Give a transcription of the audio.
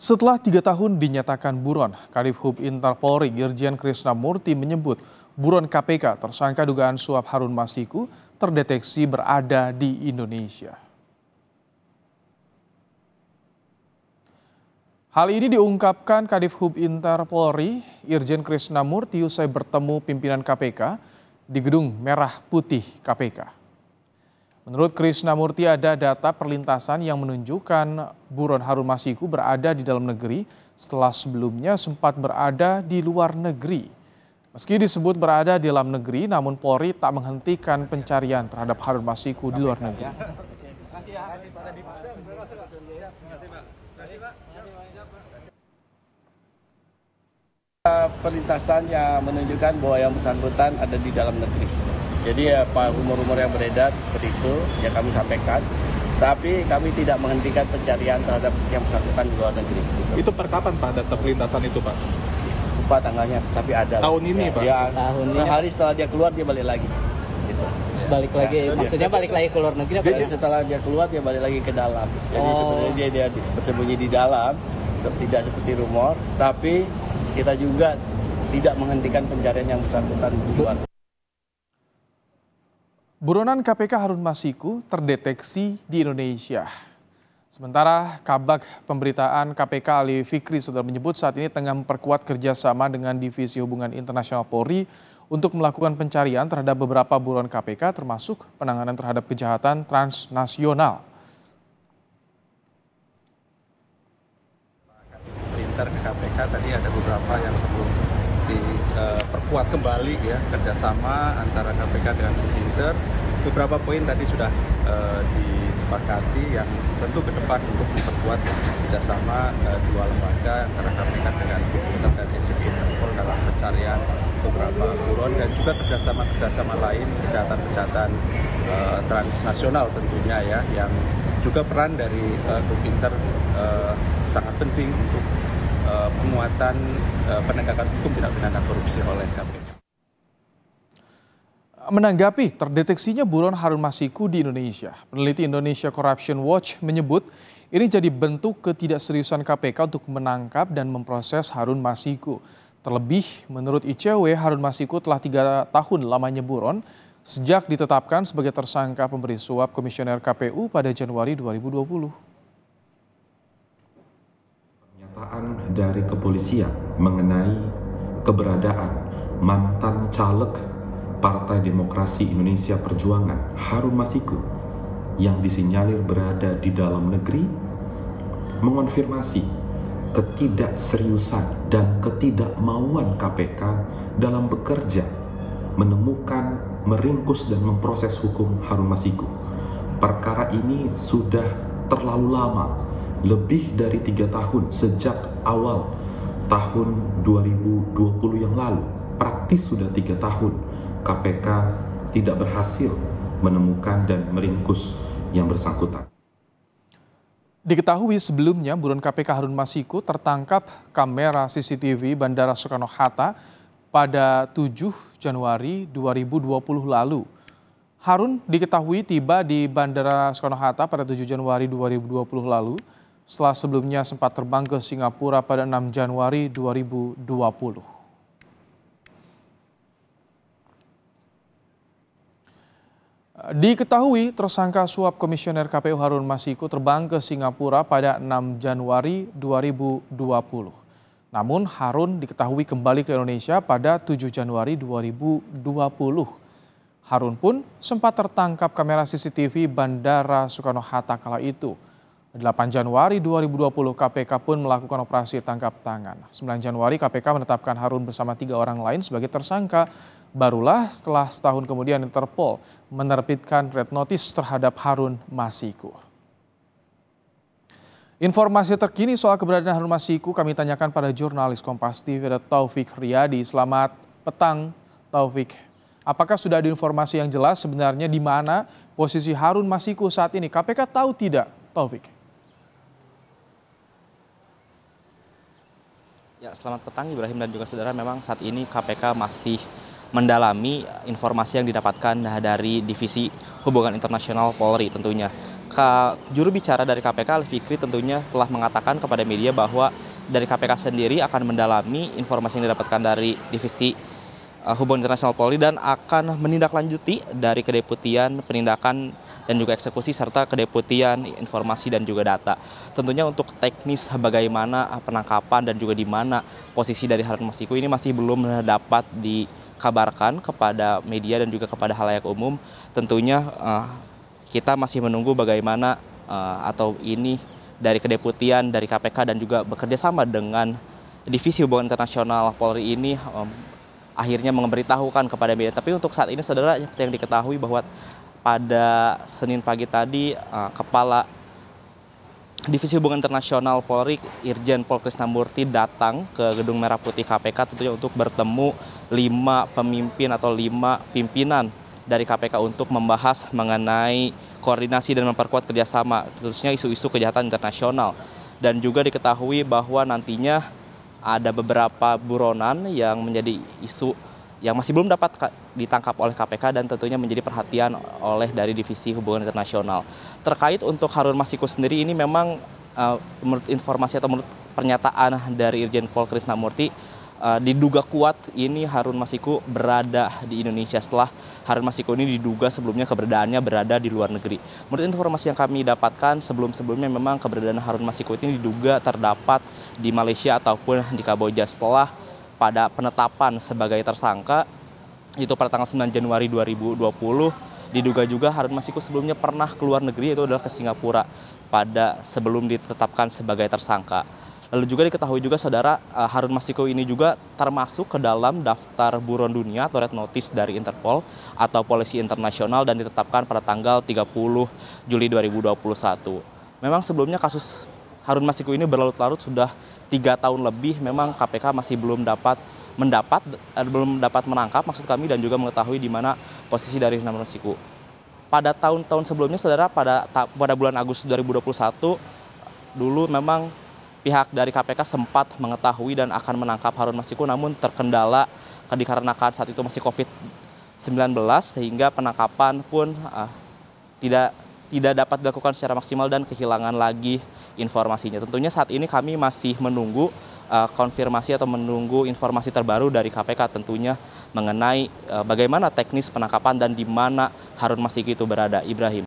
Setelah 3 tahun dinyatakan buron, Kadif Hub Inter Polri Irjen Krisnamurti menyebut buron KPK tersangka dugaan suap Harun Masiku terdeteksi berada di Indonesia. Hal ini diungkapkan Kadif Hub Inter Polri Irjen Krisnamurti usai bertemu pimpinan KPK di Gedung Merah Putih KPK. Menurut Krisnamurti ada data perlintasan yang menunjukkan buron Harun Masiku berada di dalam negeri setelah sebelumnya sempat berada di luar negeri. Meski disebut berada di dalam negeri, namun Polri tak menghentikan pencarian terhadap Harun Masiku di luar negeri. Perlintasan yang menunjukkan bahwa yang bersangkutan ada di dalam negeri. Jadi rumor-rumor yang beredar seperti itu yang kami sampaikan. Tapi kami tidak menghentikan pencarian terhadap yang bersangkutan di luar negeri. Itu per kapan Pak data perlintasan itu Pak? Lupa tanggalnya, tapi ada. Tahun ini Pak? Ya, tahun ini. sehari setelah dia keluar dia balik lagi. Gitu. Balik lagi, ya, maksudnya balik lagi ke luar negeri apa? Jadi setelah dia keluar dia balik lagi ke dalam. Jadi sebenarnya dia bersembunyi di dalam, tidak seperti rumor. Tapi kita juga tidak menghentikan pencarian yang bersangkutan di luar. Buronan KPK Harun Masiku terdeteksi di Indonesia. Sementara Kabag Pemberitaan KPK Ali Fikri sudah menyebut saat ini tengah memperkuat kerjasama dengan Divisi Hubungan Internasional Polri untuk melakukan pencarian terhadap beberapa buronan KPK termasuk penanganan terhadap kejahatan transnasional. Inter ke KPK tadi ada beberapa yang perlu diperkuat kembali ya kerjasama antara KPK dengan Inter. Beberapa poin tadi sudah disepakati yang tentu ke depan untuk memperkuat kerjasama dua lembaga antara KPK dengan Inter dan Interpol dalam pencarian beberapa buron dan juga kerjasama lain kejahatan transnasional tentunya ya yang juga peran dari Inter sangat penting untuk penguatan penegakan hukum tindak pidana korupsi oleh KPK. Menanggapi terdeteksinya buron Harun Masiku di Indonesia, peneliti Indonesia Corruption Watch menyebut ini jadi bentuk ketidakseriusan KPK untuk menangkap dan memproses Harun Masiku. Terlebih, menurut ICW, Harun Masiku telah 3 tahun lamanya buron sejak ditetapkan sebagai tersangka pemberi suap Komisioner KPU pada Januari 2020. Pernyataan dari kepolisian mengenai keberadaan mantan caleg Partai Demokrasi Indonesia Perjuangan Harun Masiku yang disinyalir berada di dalam negeri mengonfirmasi ketidakseriusan dan ketidakmauan KPK dalam bekerja menemukan, meringkus dan memproses hukum Harun Masiku. Perkara ini sudah terlalu lama, lebih dari 3 tahun sejak awal tahun 2020 yang lalu. Praktis sudah 3 tahun KPK tidak berhasil menemukan dan meringkus yang bersangkutan. Diketahui sebelumnya buron KPK Harun Masiku tertangkap kamera CCTV Bandara Soekarno-Hatta pada 7 Januari 2020 lalu. Harun diketahui tiba di Bandara Soekarno-Hatta pada 7 Januari 2020 lalu setelah sebelumnya sempat terbang ke Singapura pada 6 Januari 2020. Diketahui tersangka suap Komisioner KPU Harun Masiku terbang ke Singapura pada 6 Januari 2020. Namun Harun diketahui kembali ke Indonesia pada 7 Januari 2020. Harun pun sempat tertangkap kamera CCTV Bandara Soekarno-Hatta kala itu. 8 Januari 2020 KPK pun melakukan operasi tangkap tangan. 9 Januari KPK menetapkan Harun bersama 3 orang lain sebagai tersangka. Barulah setelah setahun kemudian Interpol menerbitkan red notice terhadap Harun Masiku. Informasi terkini soal keberadaan Harun Masiku kami tanyakan pada jurnalis Kompas TV Taufik Riyadi. Selamat petang Taufik. Apakah sudah ada informasi yang jelas sebenarnya di mana posisi Harun Masiku saat ini? KPK tahu tidak, Taufik? Ya, selamat petang Ibrahim dan juga saudara. Memang saat ini KPK masih mendalami informasi yang didapatkan dari Divisi Hubungan Internasional Polri tentunya. juru bicara dari KPK Ali Fikri tentunya telah mengatakan kepada media bahwa dari KPK sendiri akan mendalami informasi yang didapatkan dari Divisi Hubungan Internasional Polri dan akan menindaklanjuti dari Kedeputian Penindakan dan juga Eksekusi serta Kedeputian Informasi dan juga Data. Tentunya untuk teknis bagaimana penangkapan dan juga di mana posisi dari Harun Masiku ini masih belum dapat dikabarkan kepada media dan juga kepada khalayak umum. Tentunya kita masih menunggu bagaimana atau ini dari Kedeputian, dari KPK dan juga bekerja sama dengan Divisi Hubungan Internasional Polri ini akhirnya memberitahukan kepada media. Tapi untuk saat ini saudara, yang diketahui bahwa pada Senin pagi tadi Kepala Divisi Hubungan Internasional Polri Irjen Pol Krisnamurti datang ke Gedung Merah Putih KPK tentunya untuk bertemu 5 pemimpin atau 5 pimpinan dari KPK untuk membahas mengenai koordinasi dan memperkuat kerjasama, terusnya isu-isu kejahatan internasional. Dan juga diketahui bahwa nantinya ada beberapa buronan yang menjadi isu yang masih belum dapat ditangkap oleh KPK dan tentunya menjadi perhatian oleh dari Divisi Hubungan Internasional. Terkait untuk Harun Masiku sendiri ini memang menurut informasi atau menurut pernyataan dari Irjen Pol Krisnamurti, diduga kuat ini Harun Masiku berada di Indonesia setelah Harun Masiku ini diduga sebelumnya keberadaannya berada di luar negeri. Menurut informasi yang kami dapatkan sebelumnya memang keberadaan Harun Masiku ini diduga terdapat di Malaysia ataupun di Kamboja setelah pada penetapan sebagai tersangka itu pada tanggal 9 Januari 2020 diduga juga Harun Masiku sebelumnya pernah keluar negeri, itu adalah ke Singapura pada sebelum ditetapkan sebagai tersangka. Lalu juga diketahui juga saudara, Harun Masiku ini juga termasuk ke dalam daftar buron dunia atau red notice dari Interpol atau Polisi Internasional dan ditetapkan pada tanggal 30 Juli 2021. Memang sebelumnya kasus Harun Masiku ini berlarut-larut sudah 3 tahun lebih, memang KPK masih belum dapat menangkap maksud kami dan juga mengetahui di mana posisi dari Harun Masiku. Pada tahun-tahun sebelumnya saudara, pada bulan Agustus 2021 dulu memang pihak dari KPK sempat mengetahui dan akan menangkap Harun Masiku, namun terkendala dikarenakan saat itu masih COVID-19 sehingga penangkapan pun tidak dapat dilakukan secara maksimal dan kehilangan lagi informasinya. Tentunya saat ini kami masih menunggu konfirmasi atau menunggu informasi terbaru dari KPK tentunya mengenai bagaimana teknis penangkapan dan di mana Harun Masiku itu berada. Ibrahim.